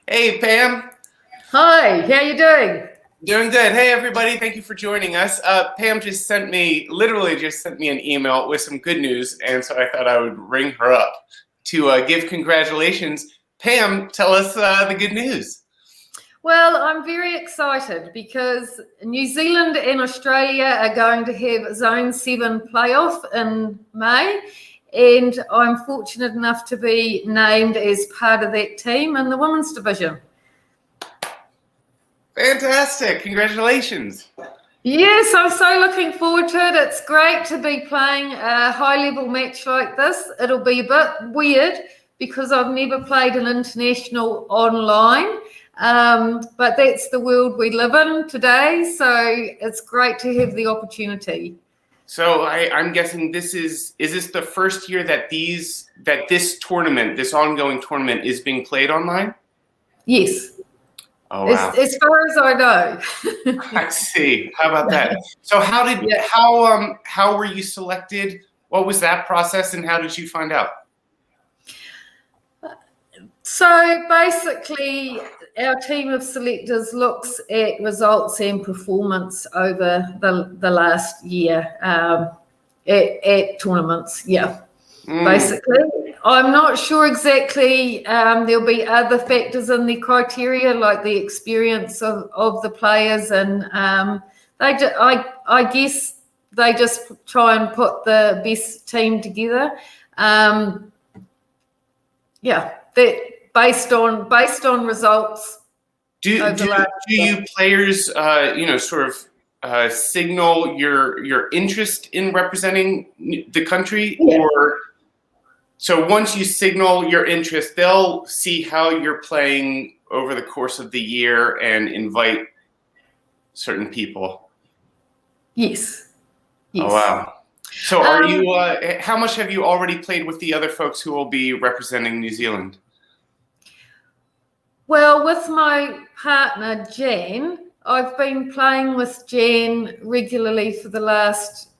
Hey, Pam. Hi, how you doing? Doing good. Hey, everybody. Thank you for joining us. Pam literally just sent me an email with some good news, and so I thought I would ring her up to give congratulations. Pam, tell us the good news. Well, I'm very excited because New Zealand and Australia are going to have Zone 7 playoff in May, and I'm fortunate enough to be named as part of that team in the women's division. Fantastic. Congratulations. Yes, I'm so looking forward to it. It's great to be playing a high-level match like this. It'll be a bit weird because I've never played an international online, but that's the world we live in today, so it's great to have the opportunity. So I'm guessing is this the first year that this ongoing tournament is being played online? Yes. Oh, wow. As far as I know. I see. How about that? So how were you selected? What was that process, and how did you find out? So basically, our team of selectors looks at results and performance over the last year at tournaments. Yeah, basically. I'm not sure exactly. There'll be other factors in the criteria, like the experience of the players, and I guess they just try and put the best team together. That based on results. Do you players signal your interest in representing the country? Yeah. Or so once you signal your interest, they'll see how you're playing over the course of the year and invite certain people? Yes. Oh, wow. So are you how much have you already played with the other folks who will be representing New Zealand? Well, with my partner, Jan, I've been playing with Jan regularly for the last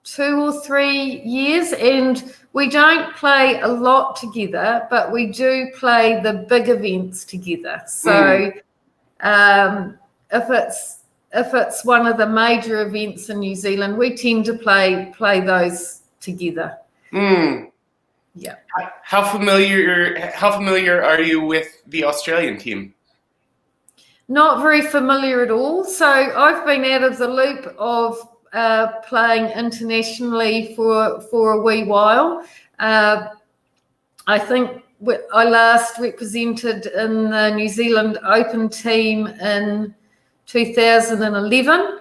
2 or 3 years, and we don't play a lot together, but we do play the big events together. So if it's one of the major events in New Zealand, we tend to play those together. Yeah. How familiar are you with the Australian team? Not very familiar at all. So I've been out of the loop of playing internationally for a wee while. I think I last represented in the New Zealand Open team in 2011.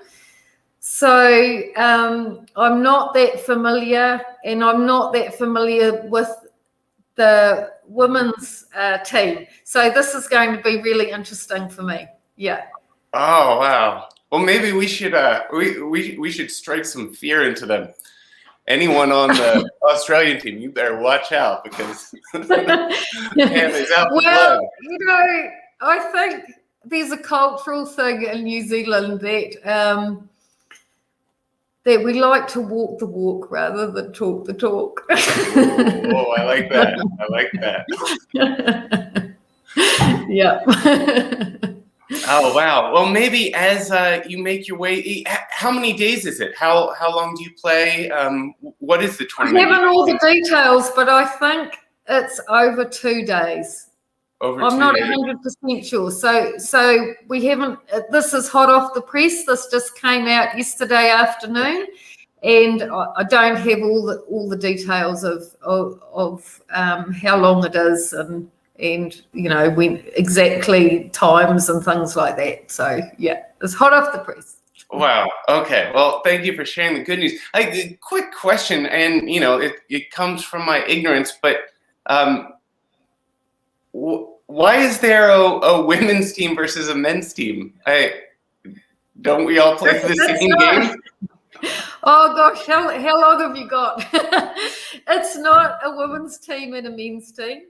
So I'm not that familiar, and I'm not that familiar with the women's team. So this is going to be really interesting for me. Yeah. Oh, wow. Well, maybe we should we should strike some fear into them. Anyone on the Australian team, you better watch out, because Pam is out for blood. Well, I think there's a cultural thing in New Zealand that we like to walk the walk rather than talk the talk. Oh, I like that. I like that. Yeah. Oh, wow. Well, maybe as you make your way, how many days is it? How long do you play? What is the tournament? I haven't all the details, but I think it's over 2 days. I'm not 100% sure. So we haven't. This is hot off the press. This just came out yesterday afternoon, and I don't have all the details of how long it is and when exactly times and things like that. So yeah, it's hot off the press. Wow. Okay. Well, thank you for sharing the good news. A quick question, and it comes from my ignorance, but why is there a women's team versus a men's team? Don't we all play the same game? Oh gosh, how long have you got? It's not a women's team and a men's team.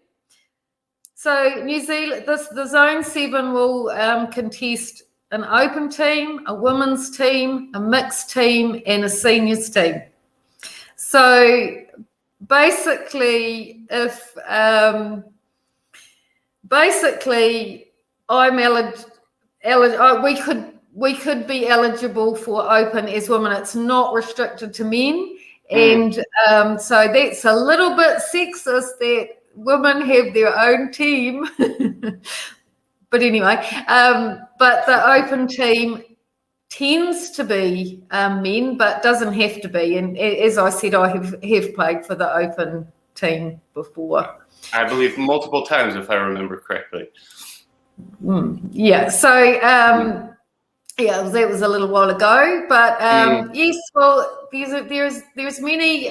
So New Zealand, the Zone 7 will contest an open team, a women's team, a mixed team, and a seniors team. So basically, if basically, I'm we could be eligible for open as women. It's not restricted to men. And so that's a little bit sexist that women have their own team. But anyway, but the open team tends to be men, but doesn't have to be. And as I said, I have played for the open team before. I believe multiple times, if I remember correctly. Yeah. So yeah, that was a little while ago. But yes, well, there's many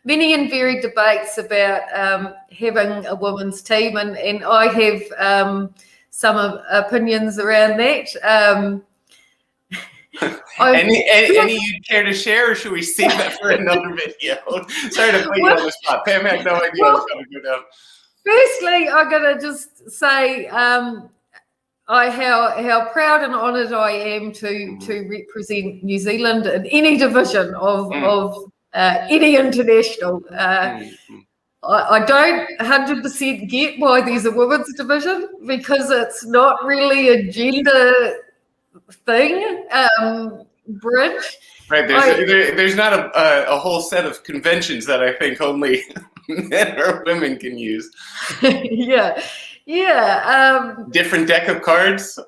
many and varied debates about having a women's team, and I have some opinions around that. Any you'd care to share, or should we save that for another video? Sorry to put you on the spot. Pam had no idea I was going to go down. Firstly, I'm going to just say how proud and honoured I am to represent New Zealand in any division of any international. I don't 100% get why there's a women's division, because it's not really a gender thing. Bridge. Right. There's not a whole set of conventions that I think only men or women can use. Yeah. Different deck of cards.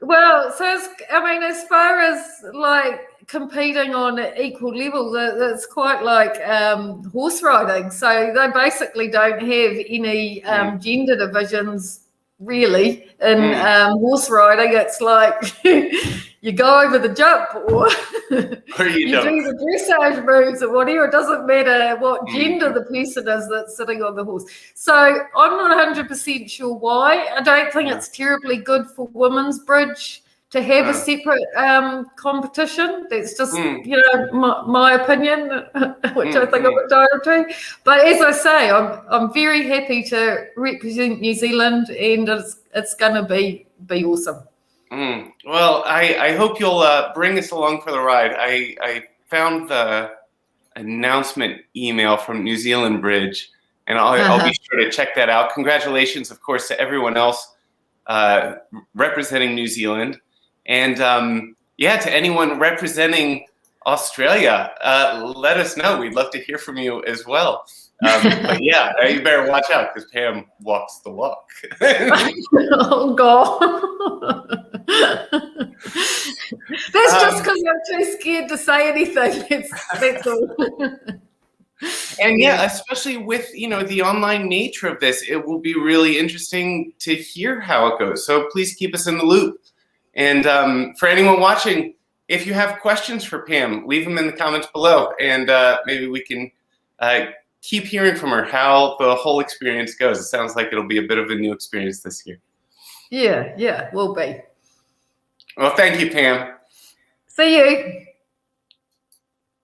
Well, so as far as like competing on an equal level, that's quite like horse riding. So they basically don't have any gender divisions really in horse riding. It's like you go over the jump or you do the dressage moves or whatever. It doesn't matter what gender the person is that's sitting on the horse. So I'm not 100% sure why. I don't think it's terribly good for women's bridge to have a separate competition. That's just my opinion, which I think I'm entitled to. But as I say, I'm very happy to represent New Zealand, and it's going to be awesome. Well, I hope you'll bring us along for the ride. I found the announcement email from New Zealand Bridge, and I'll be sure to check that out. Congratulations, of course, to everyone else representing New Zealand. And to anyone representing Australia, let us know. We'd love to hear from you as well. But yeah, you better watch out because Pam walks the walk. Oh, God. That's just because I'm too scared to say anything. That's all. And yeah, especially with the online nature of this, it will be really interesting to hear how it goes. So please keep us in the loop. And for anyone watching, if you have questions for Pam, leave them in the comments below, and maybe we can keep hearing from her how the whole experience goes. It sounds like it'll be a bit of a new experience this year. Yeah, will be. Well, thank you, Pam. See you.